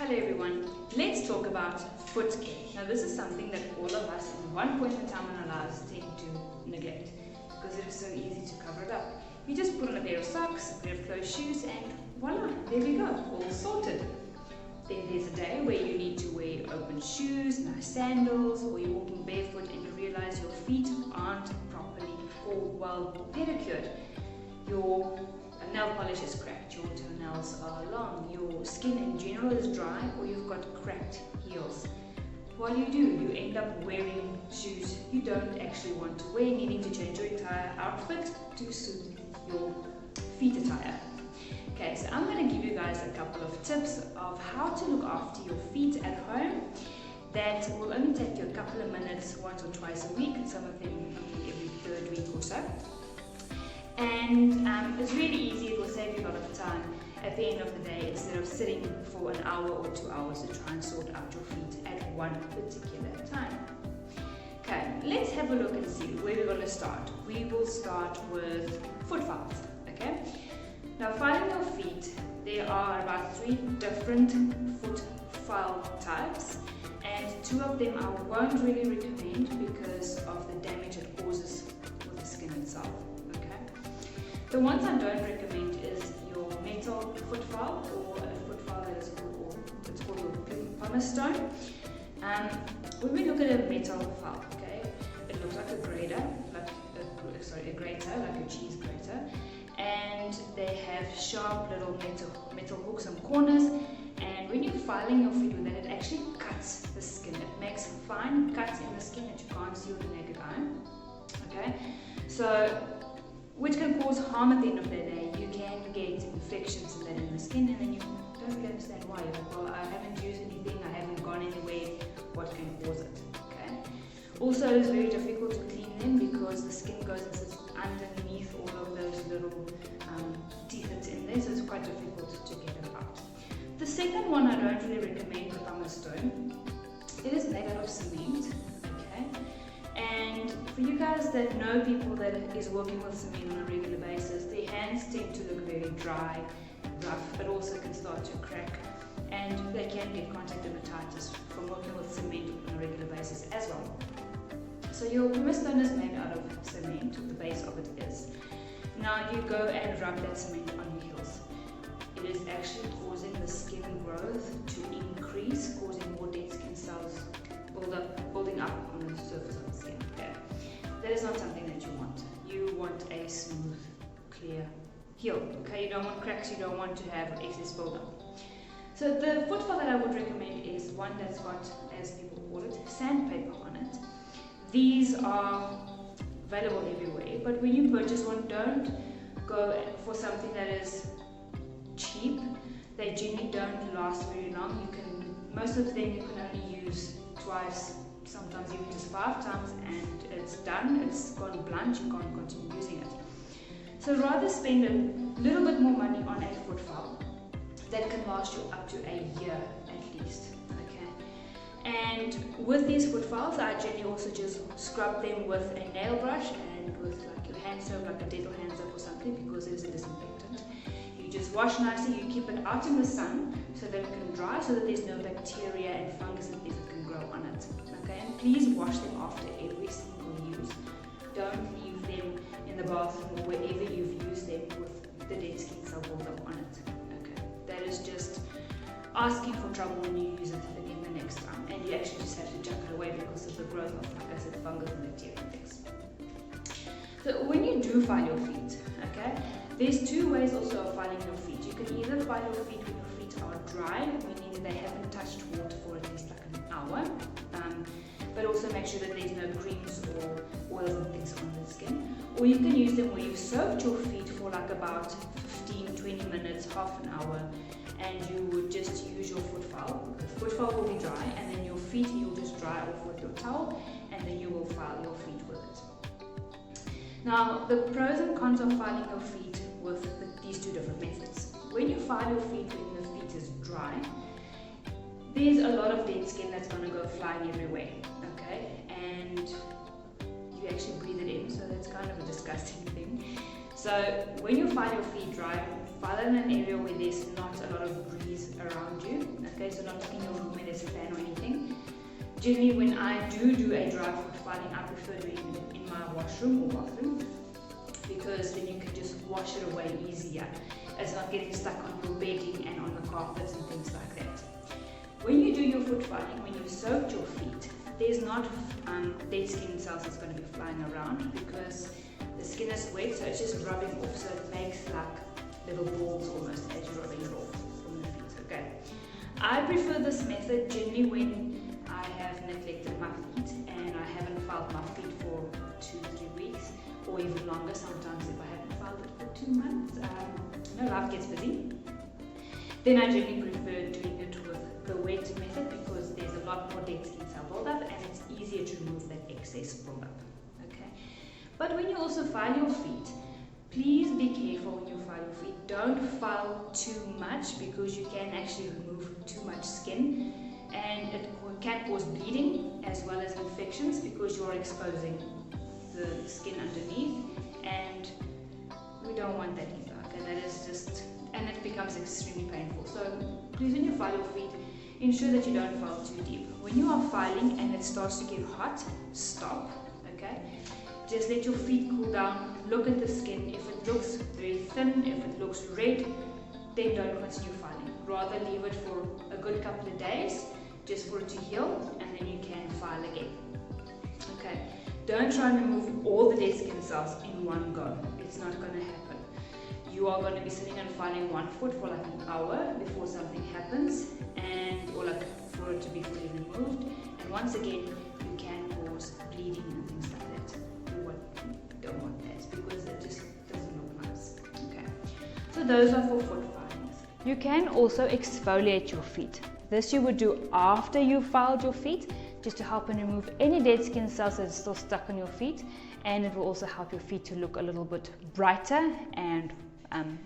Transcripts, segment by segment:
Hello everyone, let's talk about foot care. Now this is something that all of us at one point in time in our lives tend to neglect because it is so easy to cover it up. You just put on a pair of socks, a pair of closed shoes and voila, there we go, all sorted. Then there's a day where you need to wear open shoes, nice sandals, or you're walking barefoot and you realize your feet aren't properly or well pedicured. Your nail polish is cracked, your toenails are long, your skin in general is dry, or you've got cracked heels. What do? You end up wearing shoes you don't actually want to wear, needing to change your entire outfit to suit your feet attire. Okay, so I'm going to give you guys a couple of tips of how to look after your feet at home that will only take you a couple of minutes once or twice a week, and some of them maybe every third week or so. And it's really easy, it will save you a lot of time at the end of the day instead of sitting for an hour or 2 hours to try and sort out your feet at one particular time. Okay, let's have a look and see where we're going to start. We will start with foot files, okay? Now, filing your feet, there are about 3 different foot file types, and 2 of them I won't really recommend because of the damage it causes with the skin itself. The ones I don't recommend is your metal foot file or a foot file that is called, it's called your pumice stone. When we look at a metal file, okay, it looks like a grater, like a cheese grater, and they have sharp little metal hooks and corners. And when you're filing your feet with that, it actually cuts the skin. It makes fine cuts in the skin that you can't see with the naked eye. Okay, so which can cause harm at the end of the day. You can get infections in that in the skin, and then you don't really understand why. You're like, well, I haven't used anything, I haven't gone anywhere, what can cause it? Okay. Also, it's very difficult to clean them because the skin goes and sits underneath all of those little teeth that's in there, so it's quite difficult to get it out. The second one I don't really recommend, the pumice stone. It is made out of cement. And for you guys that know people that is working with cement on a regular basis, their hands tend to look very dry, rough, but also can start to crack, and they can get contact dermatitis from working with cement on a regular basis as well. So your pumice stone is made out of cement, the base of it is. Now you go and rub that cement on your heels. It is actually causing the skin growth to increase, causing more dead skin cells building up on the surface of the skin. Okay. That is not something that you want. You want a smooth, clear heel. Okay, you don't want cracks, you don't want to have excess buildup. So the foot file that I would recommend is one that's got, as people call it, sandpaper on it. These are available everywhere, but when you purchase one, don't go for something that is cheap. They generally don't last very long. Most of them you can only use twice, sometimes even just 5 times, and it's done, it's gone blunt, you can't continue using it. So rather spend a little bit more money on a foot file that can last you up to a year at least. Okay. And with these foot files, I generally also just scrub them with a nail brush and with like your hand soap, like a dental hand soap or something, because it is a disinfectant. You just wash nicely, you keep it out in the sun so that it can dry, so that there's no bacteria and fungus and things that can grow on it. Okay, and please wash them after every single use. Don't leave them in the bathroom or wherever you've used them with the dead skin cell buildup on it. Okay, that is just asking for trouble when you use it again the next time, and you actually just have to chuck it away because of the growth of, like I said, fungus and bacteria and things. So when you do file your feet, okay, there's 2 ways also of filing your feet. You can either file your feet when your feet are dry, meaning they haven't touched water for at least like an hour, but also make sure that there's no creams or oils and things on the skin. Or you can use them where you've soaked your feet for like about 15-20 minutes, half an hour, and you would just use your foot file. The foot file will be dry, and then your feet you'll just dry off with your towel, and then you will file your feet with it. Now, the pros and cons of filing your feet with these 2 different methods. When you file your feet when the feet is dry, there's a lot of dead skin that's going to go flying everywhere, okay? And you actually breathe it in, so that's kind of a disgusting thing. So when you file your feet dry, file in an area where there's not a lot of breeze around you, okay? Okay, so not like in your room where there's a fan or anything. Generally, when I do a dry foot filing, I prefer doing it in my washroom or bathroom, because then you can just wash it away easier. It's not getting stuck on your bedding and on the carpets and things like that. When you do your foot filing, when you've soaked your feet, there's not dead skin cells that's going to be flying around, because the skin is wet, so it's just rubbing off, so it makes like little balls almost as you're rubbing it off from the feet. Okay, I prefer this method generally when I have neglected my feet and I haven't filed my feet for 2-3 weeks or even longer. Sometimes if I haven't filed it for 2 months, life gets busy, then I generally prefer doing it with the wet method, because there's a lot more dead skin cell buildup and it's easier to remove that excess buildup. Okay, but when you also file your feet, please be careful when you file your feet. Don't file too much, because you can actually remove too much skin, and it can cause bleeding as well as infections, because you're exposing the skin underneath, and we don't want that either. Okay, that is just, and it becomes extremely painful. So please, when you file your feet, ensure that you don't file too deep. When you are filing and it starts to get hot, stop. Okay, just let your feet cool down. Look at the skin. If it looks very thin, if it looks red, then don't continue filing. Rather leave it for a good couple of days just for it to heal, and then you can file again. Okay, don't try and remove all the dead skin cells in one go. It's not going to happen. You are going to be sitting and filing one foot for like an hour before something happens, or like for it to be fully removed. And once again, you can cause bleeding and things like that. We don't want that, because it just doesn't look nice. Okay, so those are for foot filings. You can also exfoliate your feet. This you would do after you filed your feet, just to help and remove any dead skin cells that are still stuck on your feet, and it will also help your feet to look a little bit brighter and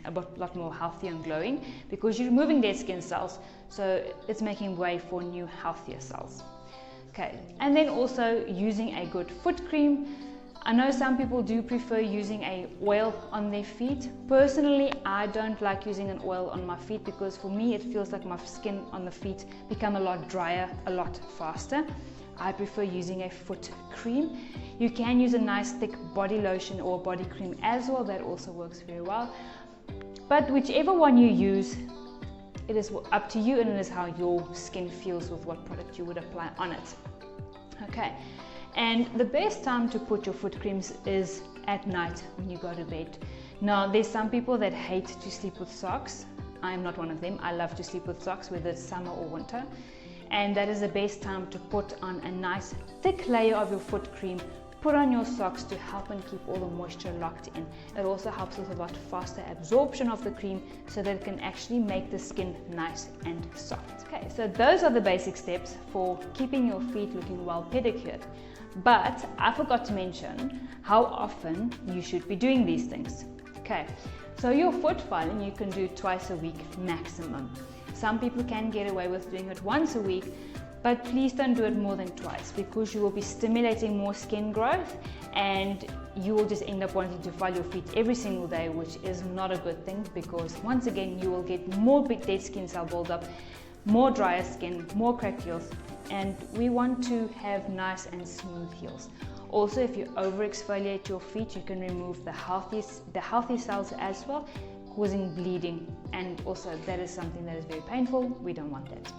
a lot more healthy and glowing, because you're removing dead skin cells, so it's making way for new healthier cells. Okay, and then also using a good foot cream. I know some people do prefer using an oil on their feet. Personally, I don't like using an oil on my feet, because for me it feels like my skin on the feet become a lot drier a lot faster. I prefer using a foot cream. You can use a nice thick body lotion or body cream as well, that also works very well. But whichever one you use, it is up to you, and it is how your skin feels with what product you would apply on it. Okay, and the best time to put your foot creams is at night when you go to bed. Now, there's some people that hate to sleep with socks. I'm not one of them. I love to sleep with socks, whether it's summer or winter. And that is the best time to put on a nice thick layer of your foot cream. Put on your socks to help and keep all the moisture locked in. It also helps with a lot faster absorption of the cream, so that it can actually make the skin nice and soft. Okay, so those are the basic steps for keeping your feet looking well pedicured. But I forgot to mention how often you should be doing these things. Okay, so your foot filing you can do twice a week maximum. Some people can get away with doing it once a week, but please don't do it more than twice, because you will be stimulating more skin growth and you will just end up wanting to file your feet every single day, which is not a good thing, because once again you will get more big dead skin cell buildup, more drier skin, more cracked heels, and we want to have nice and smooth heels. Also, if you over exfoliate your feet, you can remove the healthy cells as well, causing bleeding, and also that is something that is very painful. We don't want that.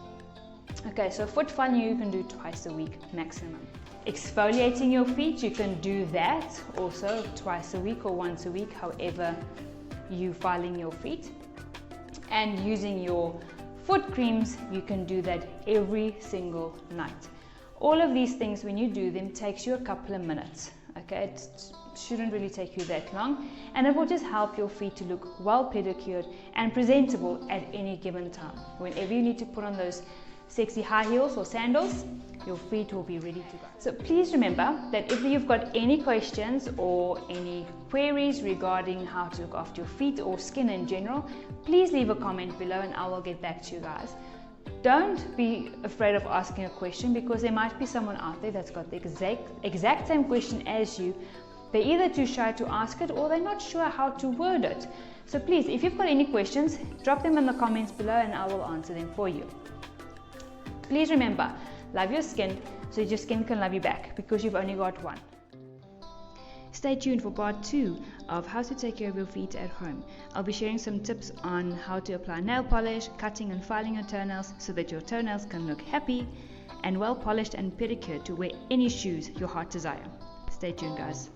Okay, so foot filing you can do twice a week maximum. Exfoliating your feet, you can do that also twice a week or once a week, however you filing your feet. And using your foot creams, you can do that every single night. All of these things, when you do them, takes you a couple of minutes. Okay, it shouldn't really take you that long, and it will just help your feet to look well pedicured and presentable at any given time. Whenever you need to put on those sexy high heels or sandals, your feet will be ready to go. So please remember that if you've got any questions or any queries regarding how to look after your feet or skin in general, please leave a comment below and I will get back to you guys. Don't be afraid of asking a question, because there might be someone out there that's got the exact same question as you. They're either too shy to ask it or they're not sure how to word it. So please, if you've got any questions, drop them in the comments below and I will answer them for you. Please remember, love your skin so your skin can love you back, because you've only got one. Stay tuned for part 2 of how to take care of your feet at home. I'll be sharing some tips on how to apply nail polish, cutting and filing your toenails so that your toenails can look happy and well polished and pedicured to wear any shoes your heart desire. Stay tuned, guys.